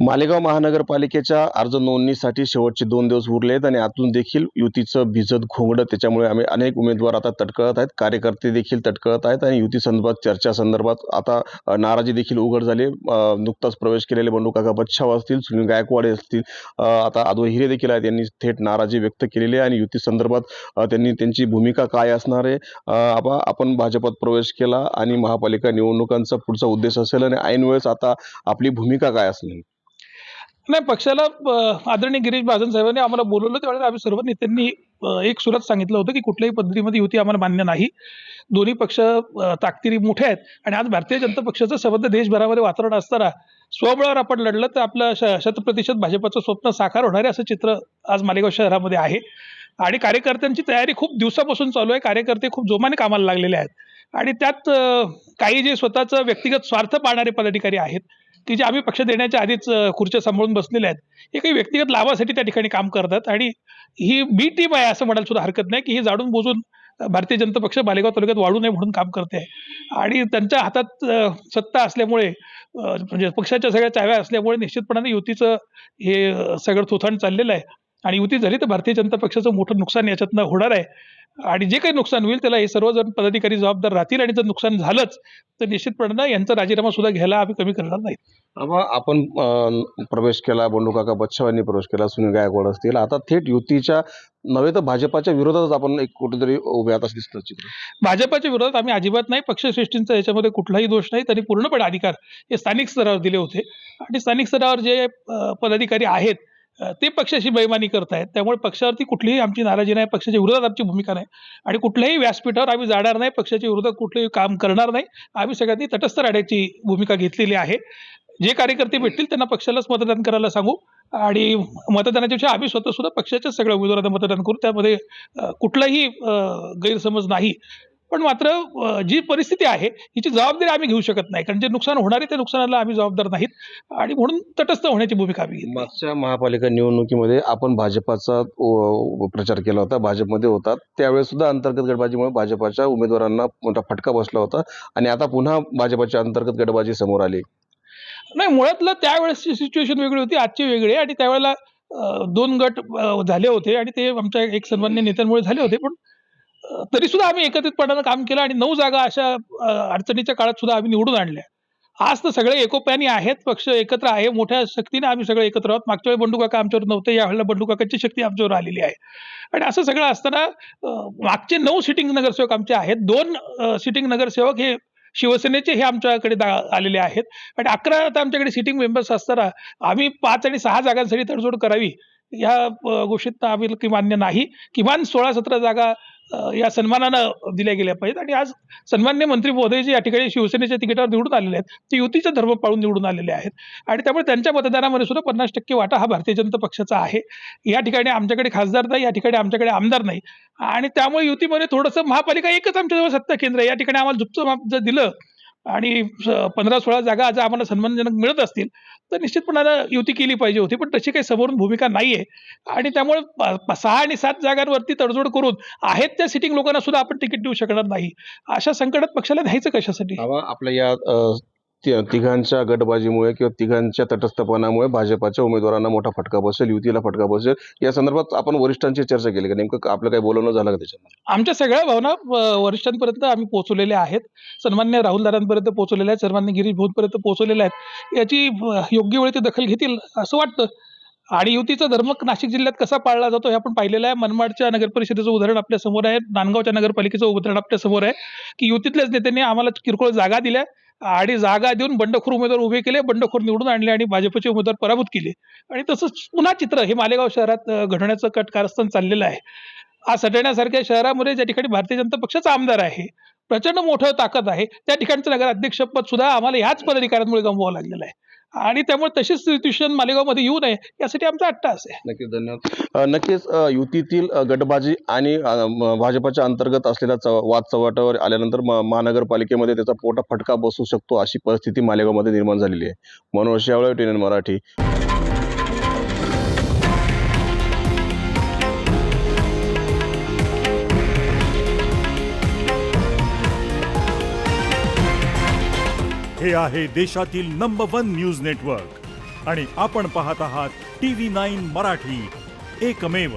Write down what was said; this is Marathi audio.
मालेगाव महानगरपालिकेच्या अर्ज नोंदणीसाठी शेवटचे 2 दिवस उरले आहेत आणि आतून देखील युतीचं भिजत घोंगडं. त्याच्यामुळे अनेक उमेदवार आता तटकळत आहेत, कार्यकर्ते देखील तटकळत आहेत आणि युती संदर्भात चर्चा संदर्भात आता नाराजी देखील उघड झाली. नुकताच प्रवेश केलेले बंडू काका बच्छाव असतील, सुनील गायकवाड असतील, आता अद्वै हिरे देखील आहेत. यांनी थेट नाराजी व्यक्त केलेली आहे आणि युती संदर्भात त्यांनी त्यांची भूमिका काय असणार आहे. आपण भाजपात प्रवेश केला आणि महापालिका निवडणुकांचा पुढचा उद्देश असेल आणि ऐन वेळेस आता आपली भूमिका काय असणार. नाही, पक्षाला आदरणीय गिरीश महाजन साहेबांनी आम्हाला बोलवलं त्यावेळेला आम्ही सर्व नेत्यांनी एक सुरात सांगितलं होतं की कुठल्याही पद्धतीमध्ये युती आम्हाला मान्य नाही. दोन्ही पक्ष ताकदीने मोठे आहेत आणि आज भारतीय जनता पक्षाचं संबंध देशभरामध्ये वातावरण असताना स्वबळावर आपण लढलं तर आपलं 100% भाजपचं स्वप्न साकार होणार आहे असं चित्र आज मालेगाव शहरामध्ये आहे. आणि कार्यकर्त्यांची तयारी खूप दिवसापासून चालू आहे. कार्यकर्ते खूप जोमाने कामाला लागलेले आहेत आणि त्यात काही जे स्वतःचं व्यक्तिगत स्वार्थ पाळणारे पदाधिकारी आहेत की जे आम्ही पक्ष देण्याच्या आधीच खुर्च्या सांभाळून बसलेले आहेत, हे काही व्यक्तिगत लाभासाठी त्या ठिकाणी काम करतात. आणि ही बी टीम आहे असं म्हणायला सुद्धा हरकत नाही की ही जाणून बुजून भारतीय जनता पक्ष मालेगाव तालुक्यात वाढू नये म्हणून काम करते आहे. आणि त्यांच्या हातात सत्ता असल्यामुळे म्हणजे पक्षाच्या सगळ्या चाव्या असल्यामुळे निश्चितपणाने युतीचं हे सगळं थोथांड चाललेलं आहे. आणि युती झाली तर भारतीय जनता पक्षाचं मोठं नुकसान याच्यातनं होणार आहे. आणि जे काही नुकसान होईल त्याला हे सर्वजण पदाधिकारी जबाबदार राहतील. आणि जर नुकसान झालंच तर निश्चितपणे यांचा राजीनामा सुद्धा घ्यायला आम्ही कमी करणार नाही. आपण प्रवेश केला, बंडू काका बच्छाव यांनी प्रवेश केला, सुनील गायकवाड असतील, आता थेट युतीच्या नव्हे तर भाजपाच्या विरोधातच आपण एक कुठेतरी उभे आहात असं दिसतं चित्र. भाजपाच्या विरोधात आम्ही अजिबात नाही. पक्षश्रेष्ठींचा याच्यामध्ये कुठलाही दोष नाही. त्यांनी पूर्णपणे अधिकार हे स्थानिक स्तरावर दिले होते आणि स्थानिक स्तरावर जे पदाधिकारी आहेत ते पक्षाशी बेईमानी करतायत. त्यामुळे पक्षावरती कुठलीही आमची नाराजी नाही, पक्षाच्या विरोधात आमची भूमिका नाही आणि कुठल्याही व्यासपीठावर आम्ही जाणार नाही, पक्षाच्या विरोधात कुठलंही काम करणार नाही. आम्ही सगळ्यांनी तटस्थ राहण्याची भूमिका घेतलेली आहे. जे कार्यकर्ते भेटतील त्यांना पक्षालाच मतदान करायला सांगू आणि मतदानाच्या दिवशी आम्ही स्वतः सुद्धा पक्षाच्या सगळ्या उमेदवारांना मतदान करू. त्यामध्ये कुठलाही गैरसमज नाही. पण मात्र जी परिस्थिती आहे हिची जबाबदारी आम्ही घेऊ शकत नाही, कारण जे नुकसान होणार आहे त्या नुकसानाला आम्ही जबाबदार नाहीत आणि म्हणून तटस्थ होण्याची भूमिका आम्ही घेतली. मागच्या महापालिका निवडणुकीमध्ये आपण भाजपाचा प्रचार केला होता, भाजपमध्ये होता, त्यावेळेस सुद्धा अंतर्गत गटबाजीमुळे भाजपाच्या उमेदवारांना मोठा फटका बसला होता आणि आता पुन्हा भाजपाच्या अंतर्गत गटबाजी समोर आली. नाही, मुळातलं त्यावेळेसची सिच्युएशन वेगळी होती, आजची वेगळी आहे. आणि त्यावेळेला 2 गट झाले होते आणि ते आमच्या एक सन्मान्य नेत्यांमुळे झाले होते. पण तरी सुद्धा आम्ही एकत्रितपणानं काम केलं आणि 9 जागा अशा अडचणीच्या काळात सुद्धा आम्ही निवडून आणल्या. आज तर सगळे एकोप्याने आहेत, पक्ष एकत्र आहे, मोठ्या शक्तीने आम्ही सगळे एकत्र आहोत. मागच्या वेळी बंडू काका आमच्यावर नव्हते, यावेळेला बंडू काकांची शक्ती आमच्यावर आलेली आहे. आणि असं सगळं असताना मागचे 9 सिटिंग नगरसेवक आमचे आहेत. 2 सिटिंग नगरसेवक हे शिवसेनेचे हे आमच्याकडे आलेले आहेत आणि 11 आता आमच्याकडे सिटिंग मेंबर्स असताना आम्ही 5 आणि 6 जागांसाठी तडजोड करावी या गोष्टीत आम्ही मान्य नाही. किमान 16-17 जागा या सन्मानानं दिल्या गेल्या पाहिजेत. आणि आज सन्मान्य मंत्री महोदय जे या ठिकाणी शिवसेनेच्या तिकिटावर निवडून आलेले आहेत ते युतीचा धर्म पाळून निवडून आलेले आहेत आणि त्यामुळे त्यांच्या मतदानामध्ये सुद्धा 50% वाटा हा भारतीय जनता पक्षाचा आहे. या ठिकाणी आमच्याकडे खासदार नाही, या ठिकाणी आमच्याकडे आमदार नाही आणि त्यामुळे युतीमध्ये थोडंसं महापालिका एकच आमच्याजवळ सत्ता केंद्र आहे. या ठिकाणी आम्हाला झुपचं माप जर दिलं आणि 15-16 जागा जर आम्हाला सन्मानजनक मिळत असतील तर निश्चितपणानं युती केली पाहिजे होती. पण तशी काही समोरून भूमिका नाहीये आणि त्यामुळे 6 आणि 7 जागांवरती तडजोड करून आहेत त्या सिटिंग लोकांना सुद्धा आपण तिकीट देऊ शकणार नाही. अशा संकटात पक्षाला द्यायचं कशासाठी. आपल्या या तिघांच्या गटबाजीमुळे किंवा तिघांच्या तटस्थपणामुळे भाजपाच्या उमेदवारांना मोठा फटका बसेल, युतीला फटका बसेल, या संदर्भात आपण वरिष्ठांची चर्चा केली का? नेमकं आपलं काही बोलणं झालं का त्याच्यामध्ये? आमच्या सगळ्या भावना वरिष्ठांपर्यंत आम्ही पोहोचवलेल्या आहेत. सन्मान्य राहुलदारांपर्यंत पोहोचलेल्या आहेत, सन्मान्य गिरीश भाऊंपर्यंत पोहोचलेल्या आहेत. याची योग्य वेळी ते दखल घेतील असं वाटतं. आणि युतीचा धर्म नाशिक जिल्ह्यात कसा पाळला जातो हे आपण पाहिलेलं आहे. मनमाडच्या नगरपरिषदेचं उदाहरण आपल्या समोर आहे, नांदगावच्या नगरपालिकेचं उदाहरण आपल्या समोर आहे की युतीतल्याच नेत्यांनी आम्हाला किरकोळ जागा दिल्या आणि जागा देऊून बंडखोर उमेदवार उभे केले, बंडखोर निवडून आणले आणि भाजपचे उमेदवार पराभूत केले. आणि तसंच पुन्हा चित्र हे मालेगाव शहरात घडवण्याचं कारस्थान चाललेलं आहे. आज सटण्यासारख्या शहरामध्ये ज्या ठिकाणी भारतीय जनता पक्षाचा आमदार आहे, प्रचंड मोठं ताकद आहे, त्या ठिकाणचं नगराध्यक्षपद सुद्धा आम्हाला याच पदाधिकाऱ्यांमुळे गमवावं लागलेलं आहे. आणि त्यामुळे तशीच सिच्युएशन मालेगावमध्ये येऊ नये यासाठी आमचा अट्टाहास आहे. नक्कीच, धन्यवाद. नक्कीच युतीतील गटबाजी आणि भाजपाच्या अंतर्गत असलेला वाद चव्हाट्यावर आल्यानंतर महानगरपालिकेमध्ये त्याचा मोठा फटका बसू शकतो अशी परिस्थिती मालेगावमध्ये निर्माण झालेली आहे. मनोज शेवाळे, TNN मराठी. हे आहे देशातील नंबर 1 न्यूज नेटवर्क आणि आपण पाहत आहात TV9 मराठी, एकमेव